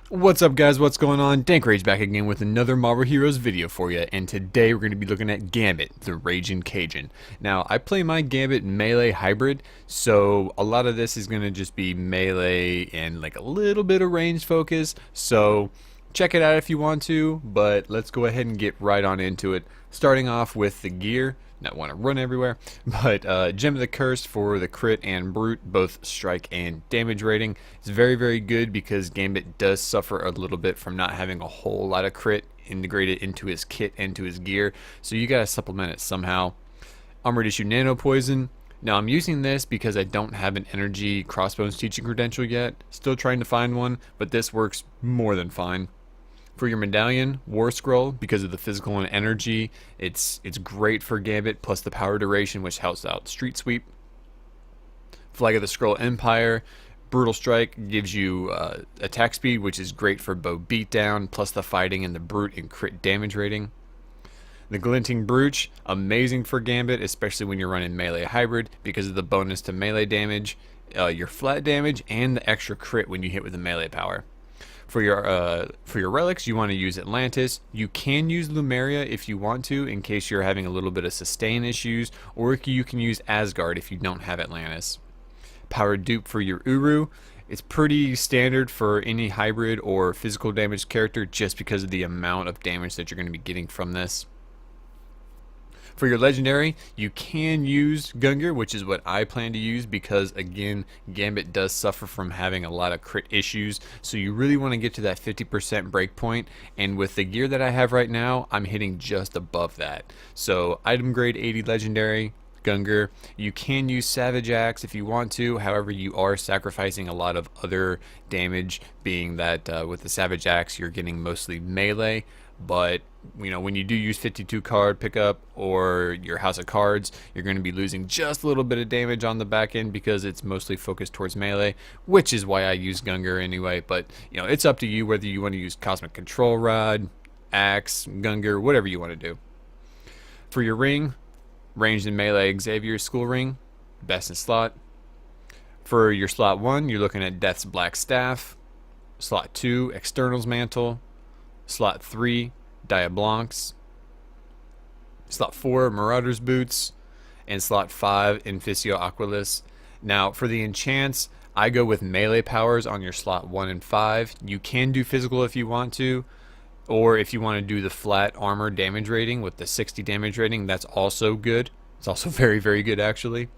What's up guys, what's going on? Dank Rage back again with another Marvel Heroes video for you, and today we're going to be looking at Gambit, the Ragin Cajun. Now, I play my Gambit melee hybrid, so a lot of this is going to just be melee and like a little bit of range focus, so check it out if you want to, but let's go ahead and get right on into it. Starting off with the gear. Not want to run everywhere, but Gem of the Curse for the crit and brute, both strike and damage rating. It's very good because Gambit does suffer a little bit from not having a whole lot of crit integrated into his kit and to his gear, so you gotta supplement it somehow. Armored Issue Nano Poison. Now I'm using this because I don't have an energy crossbones teaching credential yet. Still trying to find one, but this works more than fine. For your medallion, War Scroll, because of the physical and energy, it's great for Gambit, plus the power duration, which helps out Street Sweep. Flag of the Scroll Empire, Brutal Strike gives you attack speed, which is great for bow beatdown, plus the fighting and the brute and crit damage rating. The Glinting Brooch, amazing for Gambit, especially when you're running melee hybrid, because of the bonus to melee damage, your flat damage, and the extra crit when you hit with the melee power. For your relics, you want to use Atlantis. You can use Lumeria if you want to, in case you're having a little bit of sustain issues, or you can use Asgard if you don't have Atlantis. Power dupe for your Uru. It's pretty standard for any hybrid or physical damage character, just because of the amount of damage that you're going to be getting from this. For your legendary, you can use Gungar, which is what I plan to use because, again, Gambit does suffer from having a lot of crit issues, so you really want to get to that 50% breakpoint, and with the gear that I have right now, I'm hitting just above that. So, item grade 80 legendary, Gungar. You can use Savage Axe if you want to, however, you are sacrificing a lot of other damage, being that with the Savage Axe, you're getting mostly melee. But you know, when you do use 52 card pickup or your House of Cards, you're going to be losing just a little bit of damage on the back end because it's mostly focused towards melee, which is why I use Gungar anyway. But you know, it's up to you whether you want to use Cosmic Control Rod, Axe, Gungar, whatever you want to do. For your ring, ranged and melee Xavier School Ring, best in slot. For your slot 1, you're looking at Death's Black Staff. Slot 2, Externals Mantle. Slot 3, Diablancs. Slot 4, Marauder's Boots. And slot 5, Inficio Aquilis. Now, for the enchants, I go with melee powers on your slot 1 and 5. You can do physical if you want to, or if you want to do the flat armor damage rating with the 60 damage rating, that's also good. It's also very good, actually.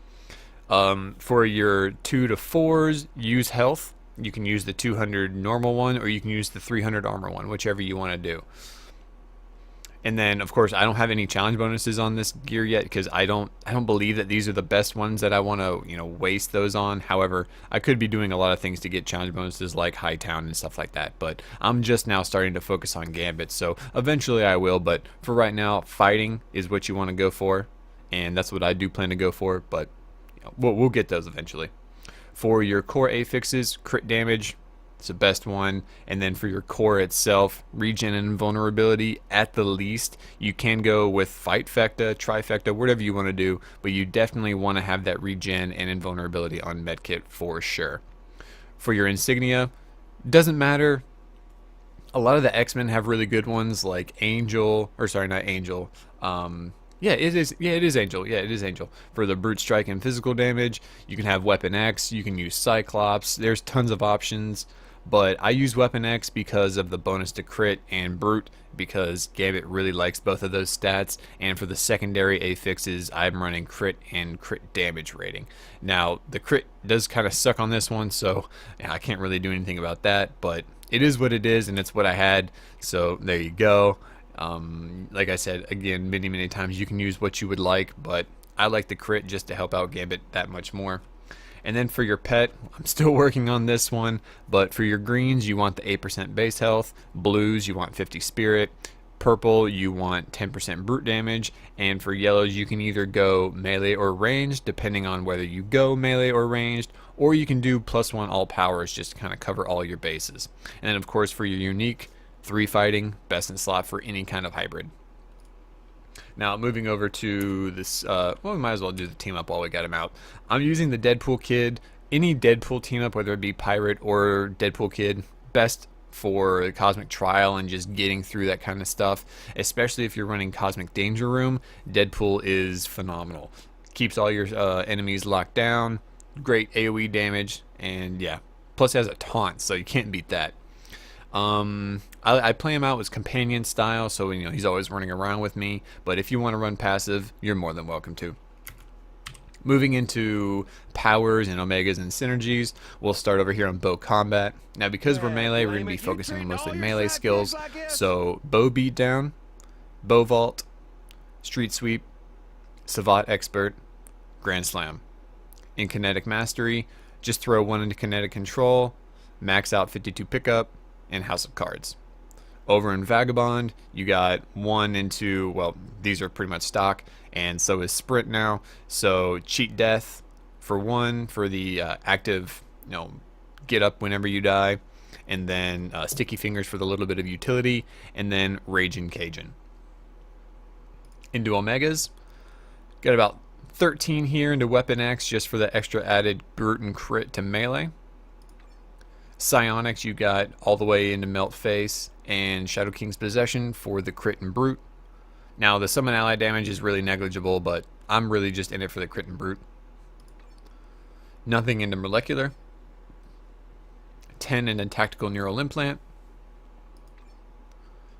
For your 2 to 4s, use health. You can use the 200 normal one, or you can use the 300 armor one, whichever you want to do. And then, of course, I don't have any challenge bonuses on this gear yet because I don't believe that these are the best ones that I want to, waste those on. However, I could be doing a lot of things to get challenge bonuses like Hightown and stuff like that. But I'm just now starting to focus on Gambit, so eventually I will. But for right now, fighting is what you want to go for, and that's what I do plan to go for. But we'll get those eventually. For your core affixes, crit damage, it's the best one. And then for your core itself, regen and invulnerability at the least. You can go with fight fecta, trifecta, whatever you want to do, but you definitely want to have that regen and invulnerability on medkit for sure. For your insignia, doesn't matter. A lot of the X-Men have really good ones like Angel, or sorry, not Angel. Yeah, it is. Yeah, it is Angel. Yeah, it is Angel. For the brute strike and physical damage, you can have Weapon X. You can use Cyclops. There's tons of options, but I use Weapon X because of the bonus to crit and brute, because Gambit really likes both of those stats. And for the secondary affixes, I'm running crit and crit damage rating. Now, the crit does kind of suck on this one, so I can't really do anything about that. But it is what it is, and it's what I had. So there you go. Like I said, again, many times you can use what you would like, but I like the crit just to help out Gambit that much more. And then for your pet, I'm still working on this one, but for your greens, you want the 8% base health, blues, you want 50 spirit, purple, you want 10% brute damage, and for yellows, you can either go melee or ranged, depending on whether you go melee or ranged, or you can do +1 all powers just to kind of cover all your bases. And then, of course, for your unique, 3 fighting, best in slot for any kind of hybrid. Now, moving over to this, well, we might as well do the team up while we got him out. I'm using the Deadpool Kid. Any Deadpool team up, whether it be Pirate or Deadpool Kid, best for Cosmic Trial and just getting through that kind of stuff, especially if you're running Cosmic Danger Room. Deadpool is phenomenal. Keeps all your enemies locked down, great AoE damage, and yeah, plus it has a taunt, so you can't beat that. I play him out with companion style, so he's always running around with me, but if you want to run passive, you're more than welcome to. Moving into powers and omegas and synergies, we'll start over here on bow combat. Now because we're melee, we're going to be focusing on mostly melee skills, so bow beatdown, bow vault, street sweep, savate expert, grand slam. In kinetic mastery, just throw 1 into kinetic control, max out 52 pickup, and house of cards. Over in Vagabond, you got 1 into, well, these are pretty much stock, and so is Sprint now. So cheat death for 1 for the active, get up whenever you die, and then sticky fingers for the little bit of utility, and then Ragin Cajun. Into Omegas, got about 13 here into Weapon X just for the extra added brute and crit to melee. Psionics, you got all the way into Melt Face and Shadow King's Possession for the crit and brute. Now the summon ally damage is really negligible, but I'm really just in it for the crit and brute. Nothing into Molecular. 10 into Tactical Neural Implant.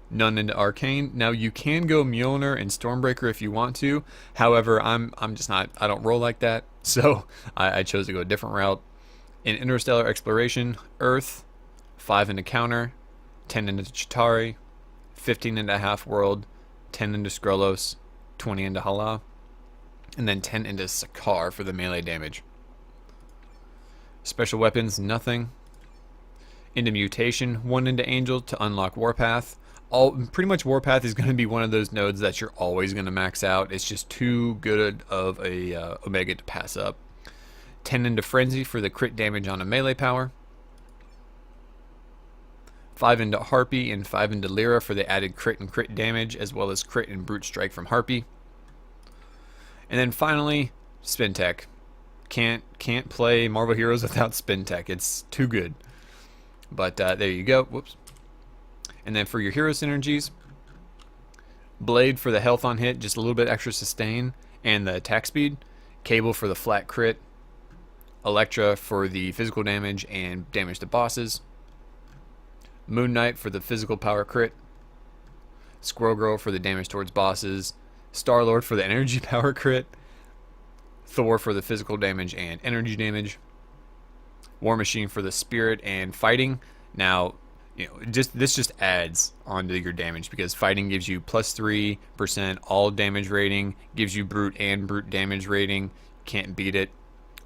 None into Arcane. Now you can go Mjolnir and Stormbreaker if you want to. However, I'm just not, I don't roll like that, so I chose to go a different route. In Interstellar Exploration, Earth, 5 into Counter, 10 into Chitauri, 15 into Half-World, 10 into Skrullos, 20 into Hala, and then 10 into Sakaar for the melee damage. Special weapons, nothing. Into Mutation, 1 into Angel to unlock Warpath. Pretty much Warpath is going to be one of those nodes that you're always going to max out. It's just too good of a Omega to pass up. 10 into Frenzy for the crit damage on a melee power. 5 into Harpy and 5 into Lyra for the added crit and crit damage, as well as crit and brute strike from Harpy. And then finally, Spin Tech. Can't play Marvel Heroes without Spin Tech. It's too good. But there you go. Whoops. And then for your hero synergies, Blade for the health on hit, just a little bit extra sustain, and the attack speed. Cable for the flat crit. Elektra for the physical damage and damage to bosses. Moon Knight for the physical power crit. Squirrel Girl for the damage towards bosses. Star-Lord for the energy power crit. Thor for the physical damage and energy damage. War Machine for the spirit and fighting. Now, this just adds onto your damage because fighting gives you plus 3% all damage rating, gives you brute and brute damage rating. Can't beat it.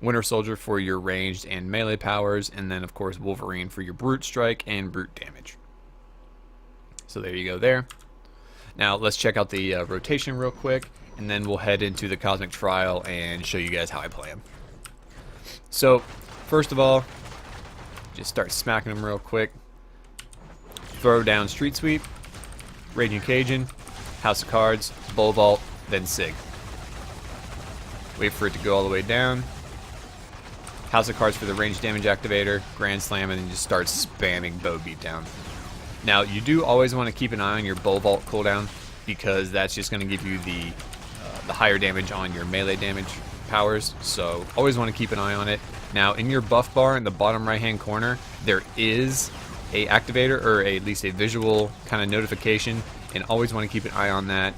Winter Soldier for your ranged and melee powers, and then of course Wolverine for your brute strike and brute damage. So there you go there. Now let's check out the rotation real quick, and then we'll head into the Cosmic Trial and show you guys how I play them. So first of all, just start smacking them real quick. Throw down Street Sweep, Raging Cajun, House of Cards, Bull Vault, then Sig. Wait for it to go all the way down. House of Cards for the range damage activator, Grand Slam, and then just start spamming bow beatdown. Now you do always want to keep an eye on your Bull Vault cooldown because that's just going to give you the higher damage on your melee damage powers. So always want to keep an eye on it. Now in your buff bar in the bottom right hand corner, there is a activator or at least a visual kind of notification, and always want to keep an eye on that.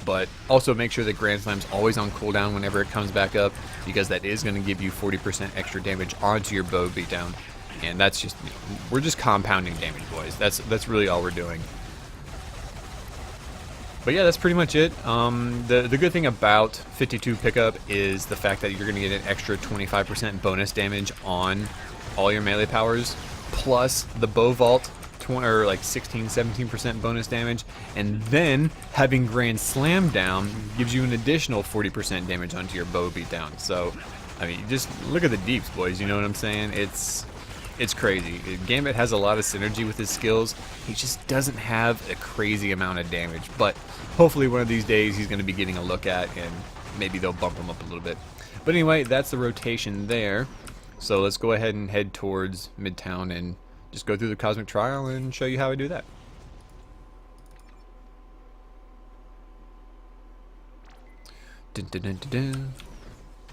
But also make sure that Grand Slam's always on cooldown whenever it comes back up, because that is going to give you 40% extra damage onto your bow beatdown. And that's just, we're just compounding damage, boys. That's really all we're doing. But yeah, that's pretty much it. The good thing about 52 pickup is the fact that you're going to get an extra 25% bonus damage on all your melee powers, plus the bow vault, or like 16-17% bonus damage, and then having Grand Slam down gives you an additional 40% damage onto your bow beatdown. So I mean, just look at the deeps, boys. You know what I'm saying? It's crazy. Gambit has a lot of synergy with his skills. He just doesn't have a crazy amount of damage, but hopefully one of these days he's going to be getting a look at, and maybe they'll bump him up a little bit. But anyway, that's the rotation there. So let's go ahead and head towards Midtown and just go through the cosmic trial and show you how I do that. Dun, dun, dun, dun, dun.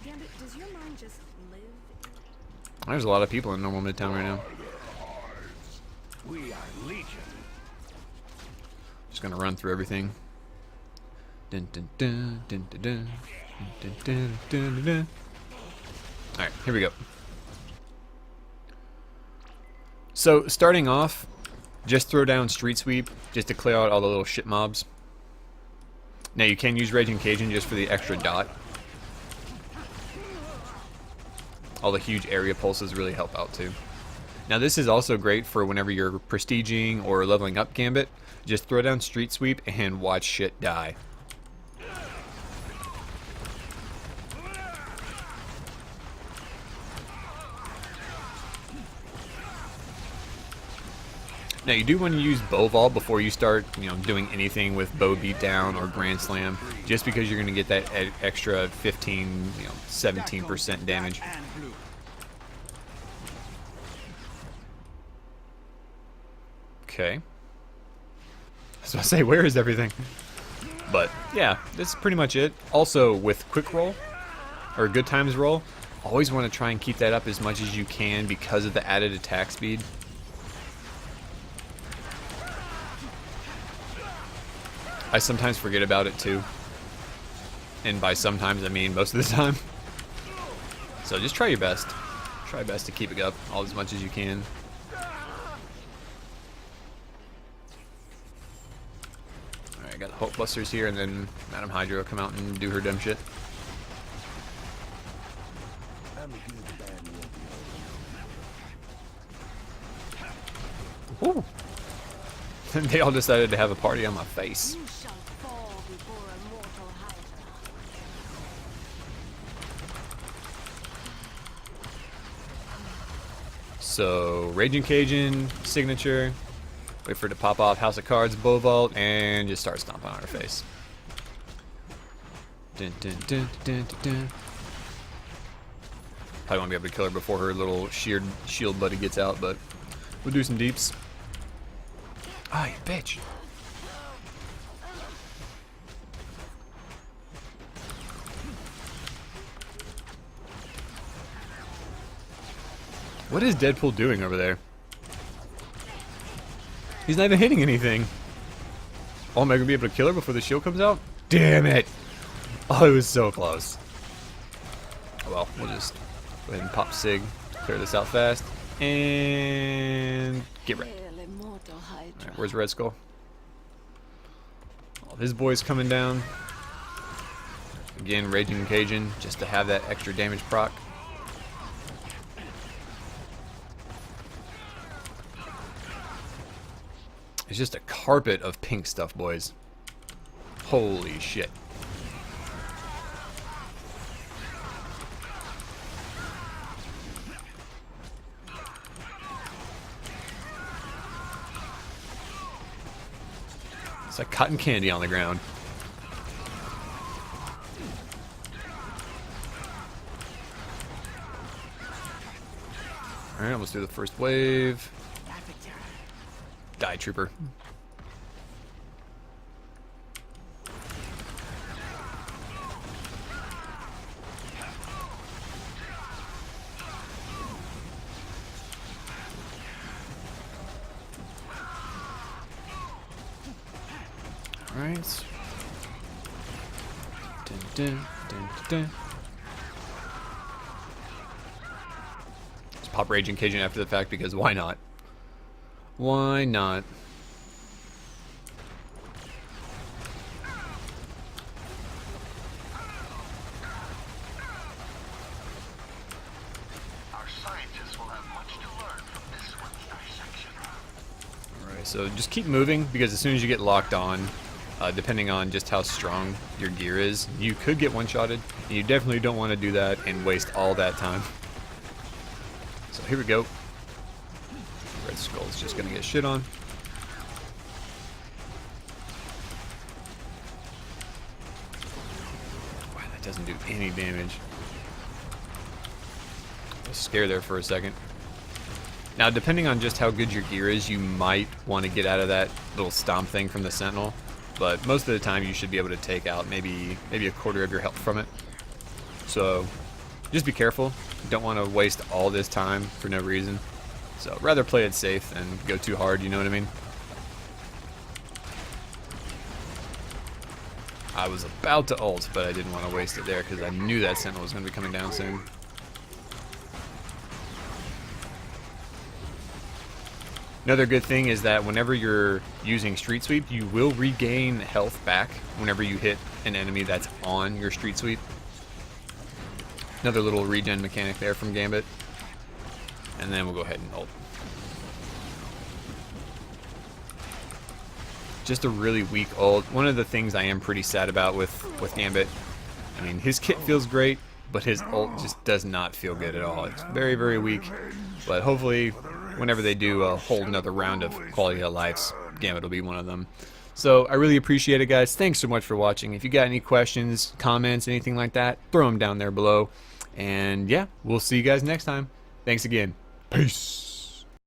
Gambit, does your mind just live? There's a lot of people in normal Midtown right now. We are Legion. Just gonna run through everything. Dun, dun, dun, dun, dun, dun, dun, dun, dun, dun, dun. All right, here we go. So starting off, just throw down Street Sweep just to clear out all the little shit mobs. Now you can use Ragin Cajun just for the extra dot. All the huge area pulses really help out too. Now this is also great for whenever you're prestiging or leveling up Gambit. Just throw down Street Sweep and watch shit die. Now you do want to use bow vault before you start, doing anything with bow beatdown or grand slam, just because you're going to get that extra 15, 17% damage. Okay. So I say, where is everything? But yeah, that's pretty much it. Also, with quick roll or good times roll, always want to try and keep that up as much as you can because of the added attack speed. I sometimes forget about it too. And by sometimes I mean most of the time. So just try your best. Try your best to keep it up all as much as you can. Alright, I got the Hulk Busters here, and then Madam Hydra will come out and do her dumb shit. Ooh. And they all decided to have a party on my face. You shall fall before a mortal Hydra. So, Raging Cajun, signature. Wait for it to pop off House of Cards, Bow Vault, and just start stomping on her face. Dun, dun, dun, dun, dun, dun. Probably won't be able to kill her before her little shield buddy gets out, but we'll do some deeps. Ah, you bitch. What is Deadpool doing over there? He's not even hitting anything. Oh, am I gonna be able to kill her before the shield comes out? Damn it! Oh, it was so close. Oh well, we'll just go ahead and pop Sig, clear this out fast, and get ready. Alright, where's Red Skull? All his boys coming down. Again, Raging Cajun, just to have that extra damage proc. It's just a carpet of pink stuff, boys. Holy shit. It's like cotton candy on the ground. Alright, let's do the first wave. Die, Trooper. Alright. Dun, dun, dun, dun. Let's pop Raging Cajun after the fact because why not? Why not? Our scientists will have much to learn from this one's dissection. Alright, so just keep moving because as soon as you get locked on, depending on just how strong your gear is, you could get one-shotted. And you definitely don't want to do that and waste all that time. So here we go. Red Skull's just gonna get shit on. Wow, that doesn't do any damage. I was scared there for a second. Now, depending on just how good your gear is, you might want to get out of that little stomp thing from the Sentinel. But most of the time, you should be able to take out maybe a quarter of your health from it. So, just be careful. You don't want to waste all this time for no reason. So, rather play it safe than go too hard, you know what I mean? I was about to ult, but I didn't want to waste it there because I knew that Sentinel was going to be coming down soon. Another good thing is that whenever you're using Street Sweep, you will regain health back whenever you hit an enemy that's on your Street Sweep. Another little regen mechanic there from Gambit. And then we'll go ahead and ult. Just a really weak ult. One of the things I am pretty sad about with Gambit, I mean, his kit feels great, but his ult just does not feel good at all. It's very, very weak. But hopefully, whenever they do a whole another round of quality of lives, Gambit will be one of them. So I really appreciate it, guys. Thanks so much for watching. If you got any questions, comments, anything like that, throw them down there below. And yeah, we'll see you guys next time. Thanks again. Peace.